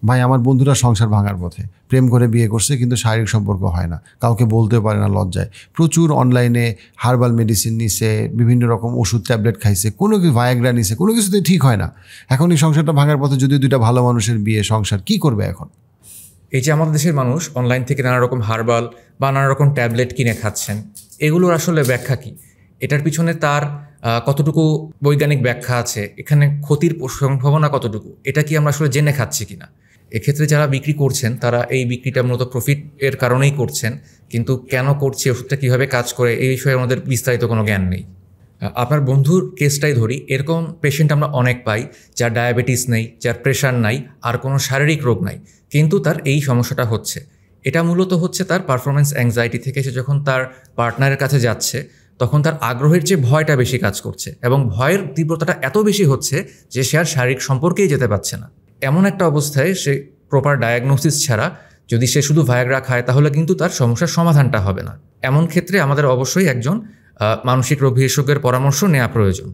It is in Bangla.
ভাই আমার বন্ধুরা সংসার ভাঙার পথে, প্রেম করে বিয়ে করছে কিন্তু শারীরিক সম্পর্ক হয় না, কাউকে বলতেও পারে না লজ্জায়, প্রচুর অনলাইনে হার্বাল মেডিসিন নিছে, বিভিন্ন রকম ওষুধ ট্যাবলেট খাইছে, কোনো কিছু ভায়াগ্রা নিছে, কোনো কিছুতেই ঠিক হয় না। এখন এই সংসারটা ভাঙার পথে, যদি দুইটা ভালো মানুষের বিয়ে সংসার, কি করবে এখন? এই যে আমাদের দেশের মানুষ অনলাইন থেকে নানা রকম হার্বাল বা নানা রকম ট্যাবলেট কিনে খাচ্ছেন, এগুলোর আসলে ব্যাখ্যা কী? এটার পিছনে তার কতটুকু বৈজ্ঞানিক ব্যাখ্যা আছে, এখানে ক্ষতির সম্ভাবনা কতটুকু, এটা কি আমরা আসলে জেনে খাচ্ছি কিনা? এক্ষেত্রে যারা বিক্রি করছেন তারা এই বিক্রিটা মূলত প্রফিট এর কারণেই করছেন, কিন্তু কেন করছে, ওষুধটা কীভাবে কাজ করে, এই বিষয়ে আমাদের বিস্তারিত কোনো জ্ঞান নেই। আপনার বন্ধুর কেসটাই ধরি, এরকম পেশেন্ট আমরা অনেক পাই, যার ডায়াবেটিস নেই, যার প্রেশার নাই, আর কোনো শারীরিক রোগ নাই, কিন্তু তার এই সমস্যাটা হচ্ছে। এটা মূলত হচ্ছে তার পারফরমেন্স অ্যাংজাইটি থেকে। সে যখন তার পার্টনারের কাছে যাচ্ছে তখন তার আগ্রহের চেয়ে ভয়টা বেশি কাজ করছে, এবং ভয়ের তীব্রতাটা এত বেশি হচ্ছে যে সে আর শারীরিক সম্পর্কেই যেতে পারছে না। এমন একটা অবস্থায় সে প্রপার ডায়াগনোসিস ছাড়া যদি সে শুধু ভায়াগ্রা খায় তাহলে কিন্তু তার সমস্যার সমাধানটা হবে না। এমন ক্ষেত্রে আমাদের অবশ্যই একজন মানসিক রোগ বিশেষজ্ঞের পরামর্শ নেওয়া প্রয়োজন।